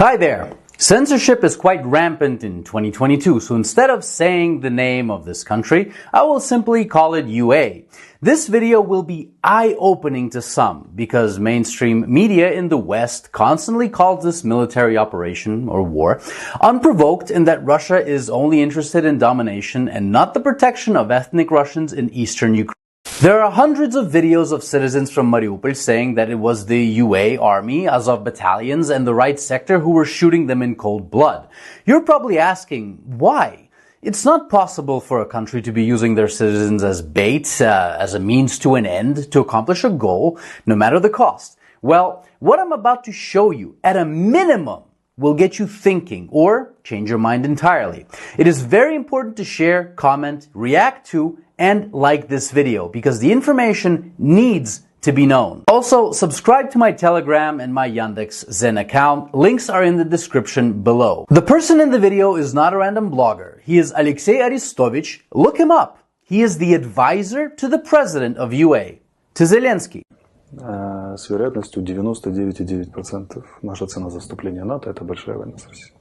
Hi there! Censorship is quite rampant in 2022, so instead of saying the name of this country, I will simply call it UA. This video will be eye-opening to some, because mainstream media in the West constantly calls this military operation, or war, unprovoked in that Russia is only interested in domination and not the protection of ethnic Russians in eastern Ukraine. There are hundreds of videos of citizens from Mariupol saying that it was the UA army, Azov battalions, and the right sector who were shooting them in cold blood. You're probably asking, why? It's not possible for a country to be using their citizens as bait, as a means to an end, to accomplish a goal, no matter the cost. Well, what I'm about to show you, at a minimum, will get you thinking or change your mind entirely. It is very important to share, comment, react to, and like this video because the information needs to be known. Also, subscribe to my Telegram and my Yandex Zen account. Links are in the description below. The person in the video is not a random blogger. He is Alexey Arestovich. Look him up. He is the advisor to the president of UA, to Zelensky. С вероятностью 99,9% наша цена за вступление в НАТО – это большая война с Россией.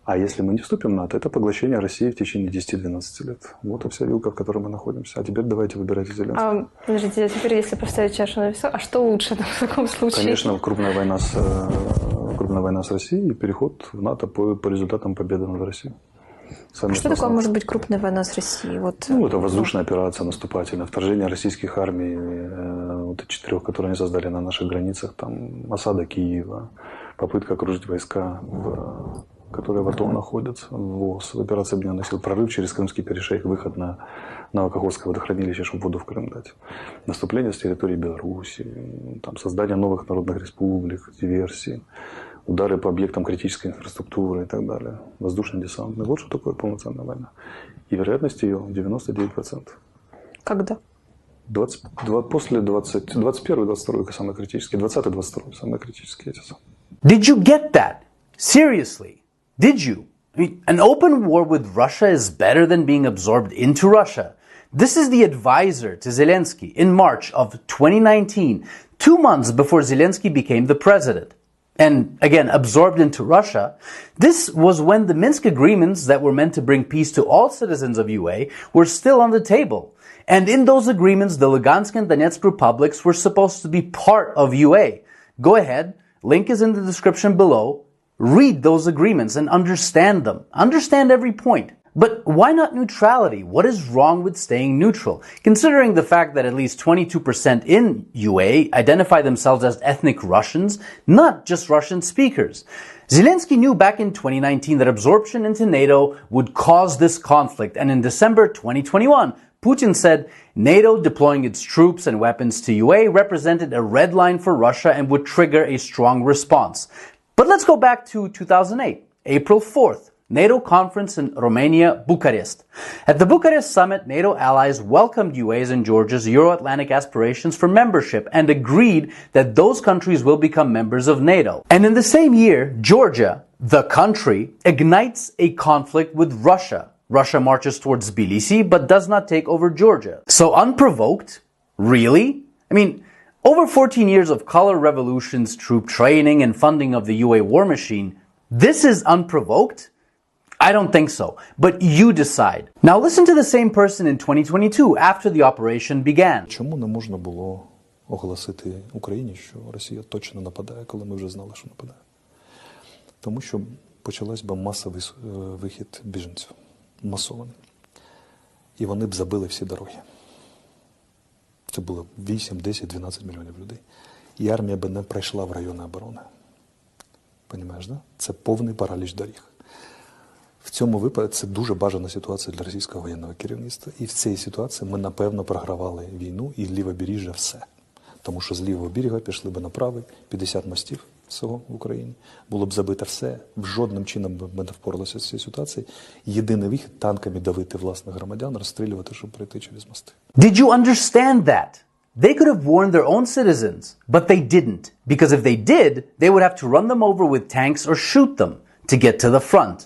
А если мы не вступим в НАТО, это поглощение России в течение 10-12 лет. Вот и вся вилка, в которой мы находимся. А теперь давайте выбирайте Зеленского. Подождите, а теперь если поставить чашу на весу, а что лучше в таком случае? Конечно, крупная война с Россией и переход в НАТО по результатам победы над Россией. Что такое может быть крупная война с Россией? Это воздушная операция наступательная, вторжение российских армий, вот 4, которые они создали на наших границах, там осада Киева, попытка окружить войска, которые в АТО находятся, ВОС, операция объединенных сил, прорыв через Крымский перешейк, выход на Новокаховское водохранилище, чтобы воду в Крым дать, наступление с территории Беларуси, там, создание новых народных республик, диверсии, удары по объектам критической инфраструктуры и так далее. Воздушный десант. Вот что такое полноценная война. И вероятность ее 99%. Когда? После 21-22 самые критические. 20-22 самые критические. Did you get that? Seriously? Did you? I mean, an open war with Russia is better than being absorbed into Russia. This is the advisor to Zelensky in March of 2019, 2 months before Zelensky became the president. And again, absorbed into Russia, this was when the Minsk agreements that were meant to bring peace to all citizens of UA were still on the table. And in those agreements, the Lugansk and Donetsk republics were supposed to be part of UA. Go ahead, link is in the description below. Read those agreements and understand them. Understand every point. But why not neutrality? What is wrong with staying neutral? Considering the fact that at least 22% in UA identify themselves as ethnic Russians, not just Russian speakers. Zelensky knew back in 2019 that absorption into NATO would cause this conflict, and in December 2021, Putin said NATO deploying its troops and weapons to UA represented a red line for Russia and would trigger a strong response. But let's go back to 2008, April 4th. NATO conference in Romania, Bucharest. At the Bucharest summit, NATO allies welcomed UA's and Georgia's Euro-Atlantic aspirations for membership and agreed that those countries will become members of NATO. And in the same year, Georgia, the country, ignites a conflict with Russia. Russia marches towards Tbilisi but does not take over Georgia. So unprovoked? Really? I mean, over 14 years of color revolutions, troop training, and funding of the UA war machine, this is unprovoked? I don't think so, but you decide. Now listen to the same person in 2022 after the operation began. Чому не можна було оголосити Україні, що Росія точно нападає, коли ми вже знали, що нападає? Тому що почалась би масовий вихід біженців, масований. І вони б забили всі дороги. Це було 8, 10, 12 мільйонів людей. І армія би не пройшла в райони оборони. Понімаєш, да? Це повний параліч доріг. В цьому випадку це дуже бажана ситуація для російського воєнного керівництва. І в цій ситуації ми, напевно, програвали війну і лівобережжя все. Тому що з лівого берега пішли б на правий, 50 мостів всього в Україні. Було б забите все. В жодним чином ми не впоралися з цією ситуацією. Єдиний вихід – танками давити власних громадян, розстрілювати, щоб пройти через мости. Did you understand that? They could have warned their own citizens, but they didn't. Because if they did, they would have to run them over with tanks or shoot them to get to the front.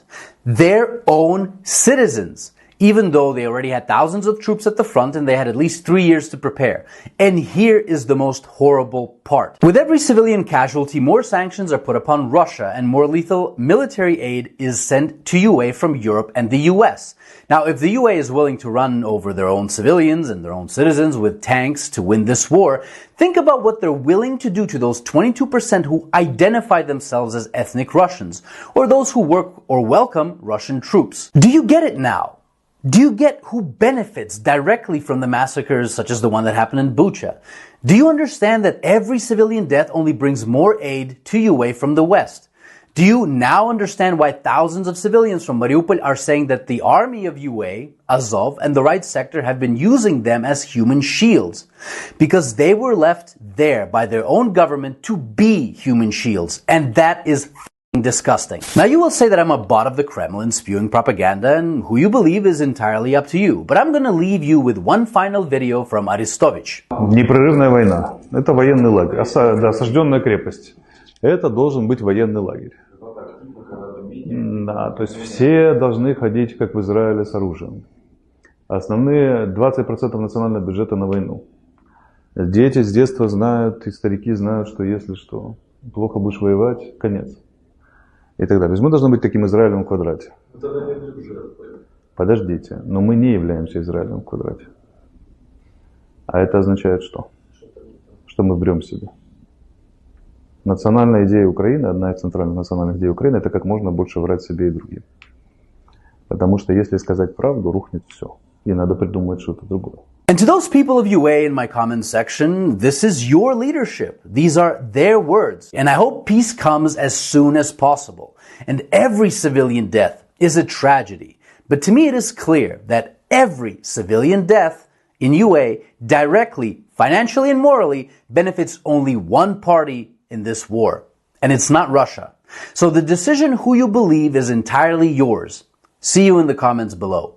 Their own citizens. even though they already had thousands of troops at the front and they had at least 3 years to prepare. And here is the most horrible part. With every civilian casualty, more sanctions are put upon Russia and more lethal military aid is sent to UA from Europe and the US. Now, if the UA is willing to run over their own civilians and their own citizens with tanks to win this war, think about what they're willing to do to those 22% who identify themselves as ethnic Russians, or those who work or welcome Russian troops. Do you get it now? Do you get who benefits directly from the massacres such as the one that happened in Bucha? Do you understand that every civilian death only brings more aid to UA from the West? Do you now understand why thousands of civilians from Mariupol are saying that the army of UA, Azov, and the right sector have been using them as human shields? Because they were left there by their own government to be human shields, and that is disgusting. Now you will say that I'm a bot of the Kremlin spewing propaganda, and who you believe is entirely up to you. But I'm gonna leave you with one final video from Aristovich. Непрерывная война. Это военный лагерь. Осажденная крепость. Это должен быть военный лагерь. Да, то есть все должны ходить, как в Израиле, с оружием. Основные 20% национального бюджета на войну. Дети с детства знают, и старики знают, что если что, плохо будешь воевать, конец. И так далее. То есть мы должны быть таким Израилем в квадрате. Подождите, но мы не являемся Израилем в квадрате. А это означает что? Что мы врем себе. Национальная идея Украины, одна из центральных национальных идей Украины, это как можно больше врать себе и другим. Потому что если сказать правду, рухнет все. И надо придумать что-то другое. And to those people of UA in my comment section, this is your leadership. These are their words. And I hope peace comes as soon as possible. And every civilian death is a tragedy. But to me it is clear that every civilian death in UA directly, financially and morally benefits only one party in this war. And it's not Russia. So the decision who you believe is entirely yours. See you in the comments below.